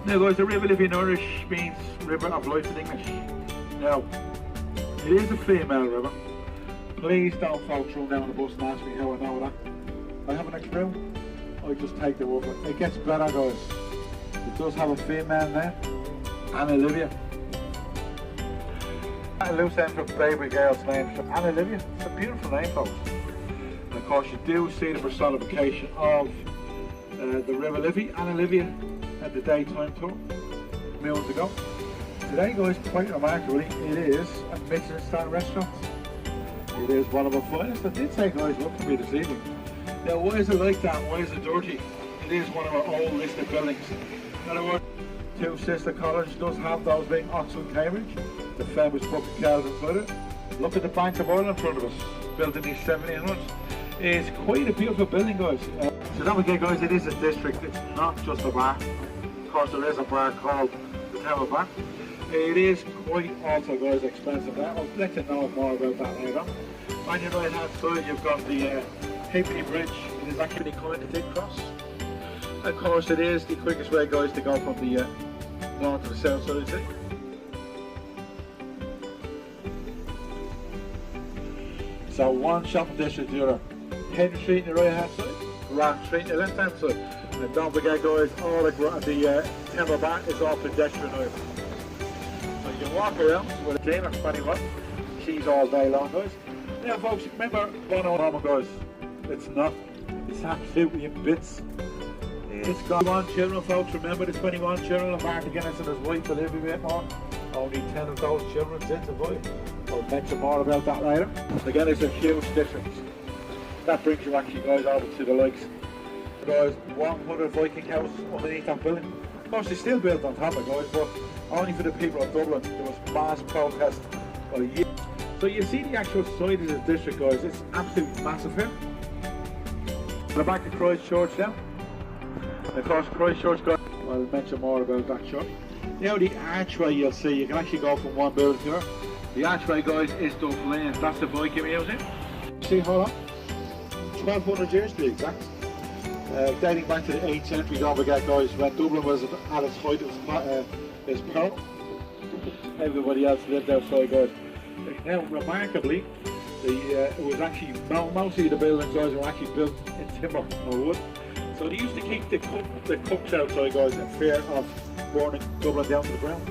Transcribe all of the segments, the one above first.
Now guys, the River Liffey in Irish means river of life in English. Now, it is a female river. Please don't folks run down the bus and ask me how I know that. I haven't a clue. I just take the word for it. It gets better guys. It does have a female name, Anna Olivia. A loose end from baby girl's name, so Anna Olivia. It's a beautiful name folks. And of course you do see the personification of the River Liffey, Anna Olivia, at the daytime tour, moons ago. Today guys, quite remarkably, it is a Michelin star restaurant. It is one of the finest. I did say guys, look for me this evening. Now why is it like that? Why is it dirty? It is one of our old listed buildings. In other words, Two Sister College does have those being Oxford, Cambridge, the famous book of Kells inside it. Look at the Bank of Ireland in front of us, built in the 1700s. It's quite a beautiful building guys. So don't forget guys, it is a district, it's not just a bar. Of course there is a bar called the Tower Bar. It is quite also guys expensive there. I'll let you know more about that later. On your right hand side you've got the Halfpenny Bridge. It is actually quite a thick cross. Of course it is the quickest way guys to go from the north to the south side of the city. So one shopping district to the other. Henry Street on the right hand side, Grant Street on the left hand side. And don't forget guys, all the Timber Bar is all pedestrian area. So you can walk around with a cleaner, 21. She's all day long guys. Now folks, remember one old normal guys, it's not, it's absolutely in bits. It's got 21 children folks, remember the 21 children of Martin Guinness and his wife will live a bit more. Only 10 of those children did survive. I'll mention more about that later. Again, it's a huge difference. That brings you actually guys over to the likes. Guys, 100 Viking house underneath that building. Of course it's still built on top of guys, but only for the people of Dublin. There was mass protest for years. So you see the actual side of the district guys, it's absolutely massive here. The back of Christchurch now. Of course Christchurch guys, I'll mention more about that shortly. Now the archway you'll see, you can actually go from one building to another. The archway guys is Dublin, that's the Viking Museum. See, hold on, 1200 years to be exact. Dating back to the 8th century, don't forget guys, when Dublin was at its height, its pearl. Everybody else lived outside guys. Now remarkably, it was actually, mostly the buildings guys were actually built in timber or wood. So they used to keep the cooks outside guys in fear of burning Dublin down to the ground.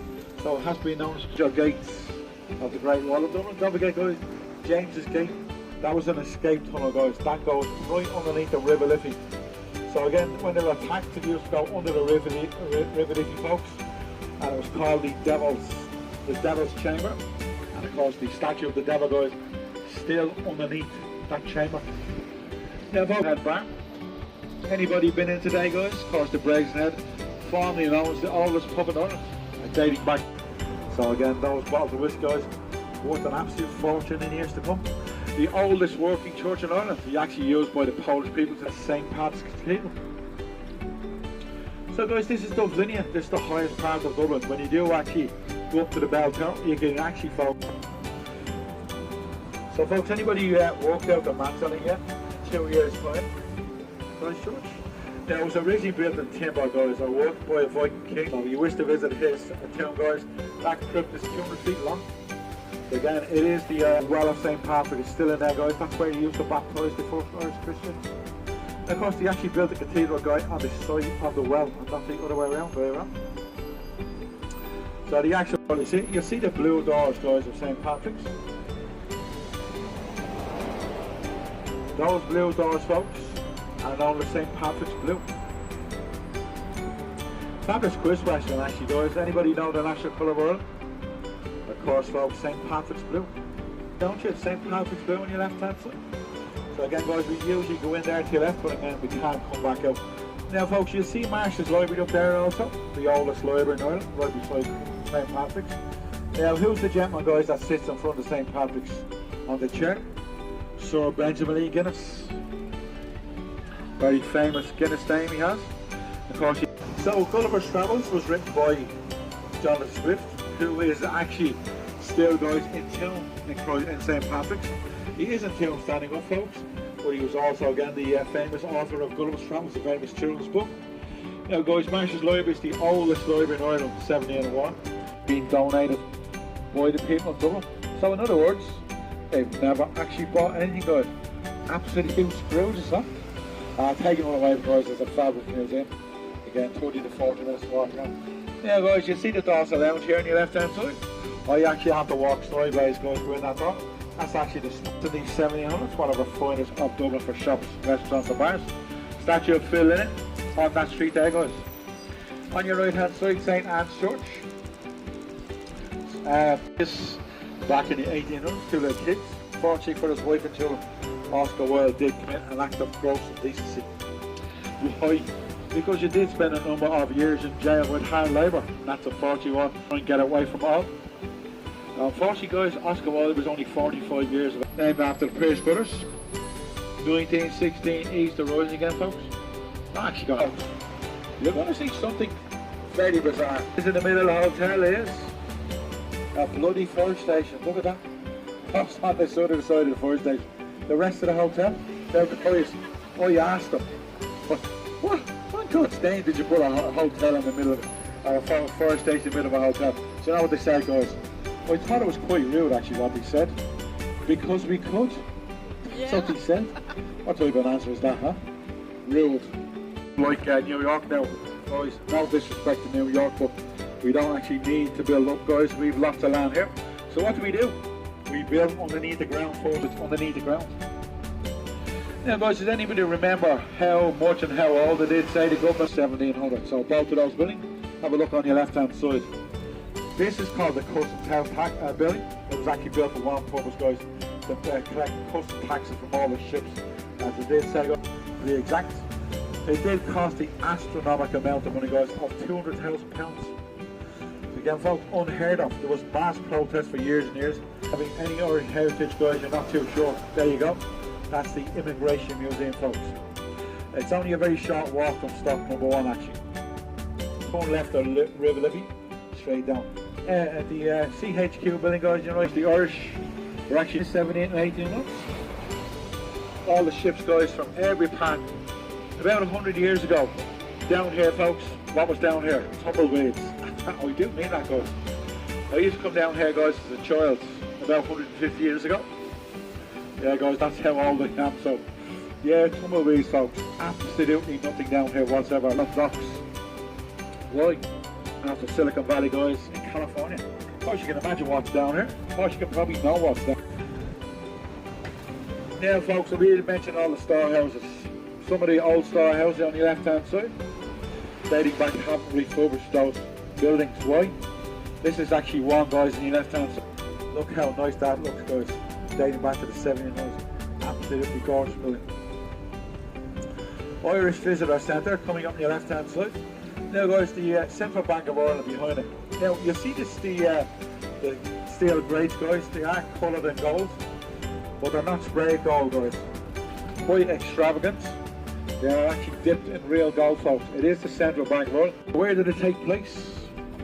So it has been known as the gates of the Great Wall of Dublin. Don't forget guys, James's Gate, that was an escape tunnel guys, that goes right underneath the River Liffey. So again, when they were attacked, they used to go under the River Liffey folks, and it was called the Devil's Chamber. And of course the statue of the devil guys still underneath that chamber. Now folks, head bar. Anybody been in today guys? Of course the Brazen Head, formerly known as the oldest pub in Ireland, dating back. So again, those bottles of whiskey guys, worth an absolute fortune in years to come. The oldest working church in Ireland, actually used by the Polish people to St. Pat's Cathedral. So guys, this is Dublinia, this is the highest part of Dublin. When you do actually go up to the bell tower, you can actually folks. So folks, anybody walked out the maps on it yet? 2 years time. Christchurch. Now it was originally built in timber guys, or worked by a Viking king. So if you wish to visit his town guys, that crypt is 200 feet long. Again, it is the well of St. Patrick, it's still in there guys, that's where they used to baptise the first Irish Christians. And of course they actually built the cathedral guy on the side of the well, and not the other way around, very well. So the actual, you'll see the blue doors guys of St. Patrick's. Those blue doors folks are known as St. Patrick's Blue. Fabulous quiz question actually guys, anybody know the national colour of Ireland? Of course folks, St. Patrick's Blue. Don't you? St. Patrick's Blue on your left hand side. So again guys, we usually go in there to your left, but again we can't come back out. Now folks, you'll see Marshall's Library up there also, the oldest library in Ireland, right beside St. Patrick's. Now who's the gentleman guys that sits in front of St. Patrick's on the chair? Sir Benjamin E. Guinness. Very famous Guinness name he has. Of course, so Gulliver's Travels was written by Jonathan Swift, who is actually still guys in tune in St. Patrick's. He is in tune standing up folks, but he was also again the famous author of Gulliver's Travels, a famous children's book. Now guys, Marshall's Library is the oldest library in Ireland, 1701, being donated by the people of Dublin. So in other words, they've never actually bought anything, guys. Absolute screws, huh? Taking all away, guys, there's a fabulous museum. Again, 30 to 40 minutes to walk around. Yeah guys, you see the Dawson Lounge here on your left hand side? I actually have to walk sideways, guys, go in that door. That's actually the 1700s, one of the finest of Dublin for shops, restaurants and bars. Statue of Phil in it, on that street there, guys. On your right hand side, St. Anne's Church. This back in the 1800s, two little kids. Fortunately for his wife and children, Oscar Wilde did commit an act of gross indecency. Why? Because you did spend a number of years in jail with hard labour. That's unfortunately what trying to get away from all. Unfortunately, guys, Oscar Wilde was only 45 years old. Named after the Pierce brothers. 1916, he's the rising again, folks. Actually, guys, you're going to see something very bizarre. It's in the middle of the hotel, is a bloody fire station. Look at that. That's on the side of the fire station. The rest of the hotel, they're the police. I asked them, but what on God's name did you put a hotel in the middle of a fire station in the middle of a hotel? So you know what they said, guys? I thought it was quite rude, actually, what they said. Because we could. That's what they said. What type of an answer is that, huh? Rude. Like New York now, guys. No disrespect to New York, but we don't actually need to build up, guys. We've lots of land here. So what do? We build underneath the ground, folks. It's underneath the ground. Now, guys, does anybody remember how much and how old it is? Say the government 1700. So both of those buildings. Have a look on your left-hand side. This is called the Customs House building. It was actually built for one purpose, guys, to collect custom taxes from all the ships. As it did say, to be exact, it did cost the astronomical amount of money, guys, of £200,000. So again, folks, unheard of. There was mass protests for years and years. Having any Irish heritage, guys, you're not too sure. There you go. That's the Immigration Museum, folks. It's only a very short walk from stop number 1, actually. Turn left of River Liffey, straight down. At the CHQ building, guys, you know, the Irish were actually 17 and 18 months. All the ships, guys, from every part. About 100 years ago, down here, folks, what was down here? Tumbleweeds. I do mean that, guys. I used to come down here, guys, as a child, about 150 years ago. Yeah, guys, that's how old I am, so. Yeah, tumbleweeds, folks. Absolutely nothing down here whatsoever. Not rocks. Why? After Silicon Valley, guys, in California. Of course you can imagine what's down here. Of course you can probably know what's down. Now folks, I really mentioned all the storehouses. Some of the old storehouses on the left hand side, dating back, haven't refurbished those buildings. Why? This is actually one, guys, on the left hand side. Look how nice that looks, guys. Dating back to the 1700s. Absolutely gorgeous building. Irish Visitor Centre coming up on your left hand side. Now guys, the Central Bank of Ireland behind it. Now you see this, the steel grates, guys, they are coloured in gold, but they're not sprayed gold, guys. Quite extravagant. They are actually dipped in real gold, folks. It is the Central Bank of Ireland. Where did it take place?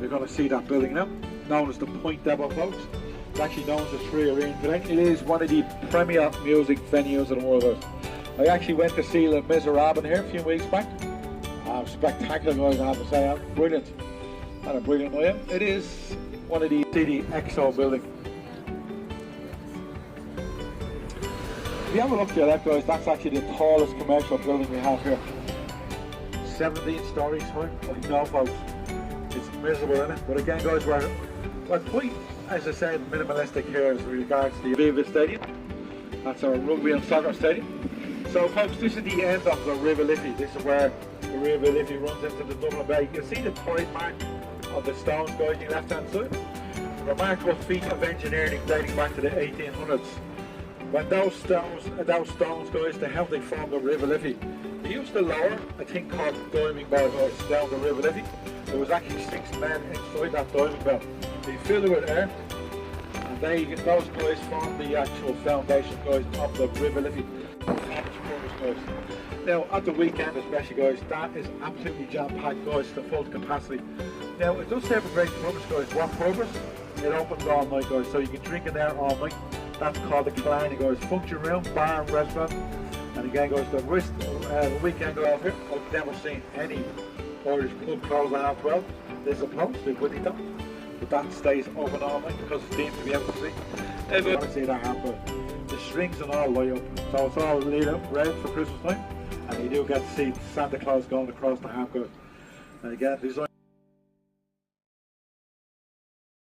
We're going to see that building now, known as the Point Devil, folks. It's actually known as the Three Arena today. It is one of the premier music venues in the world, guys. I actually went to see Les Miserables here a few weeks back. Spectacular, guys, I have to say. Brilliant. And a brilliant night. It is one of the EXO building. If you have a look to your left, guys, that's actually the tallest commercial building we have here. 17 stories high. I know, folks. It's miserable, isn't it? But again, guys, we're quite, as I said, minimalistic here as regards to the Aviva Stadium. That's our rugby and soccer stadium. So, folks, this is the end of the River Liffey. This is where the River Liffey runs into the Dublin Bay. You see the tide mark on the stones, guys, on the left hand side. Remarkable feat of engineering dating back to the 1800s. When those stones, guys, to how they formed the River Liffey, they used to lower a thing called diving bell, guys, down the River Liffey. There was actually 6 men inside that diving bell. They filled it with air, and those guys formed the actual foundation, guys, of the River Liffey. Guys. Now, at the weekend especially, guys, that is absolutely jam-packed, guys, to full capacity. Now, it does serve a great purpose, guys. What purpose? It opens all night, guys, so you can drink in there all night. That's called the Killarney, guys. Function room, bar and restaurant. And again, guys, the weekend go out here, I've never seen any Irish pub closed at 12. There's a post, they put it down. But that stays open all night because it's deemed to be able to see. If you want to see that happen, the strings and all light up. So it's all lit up red for Christmas time. And you do get to see Santa Claus going across the hamper. And again, design.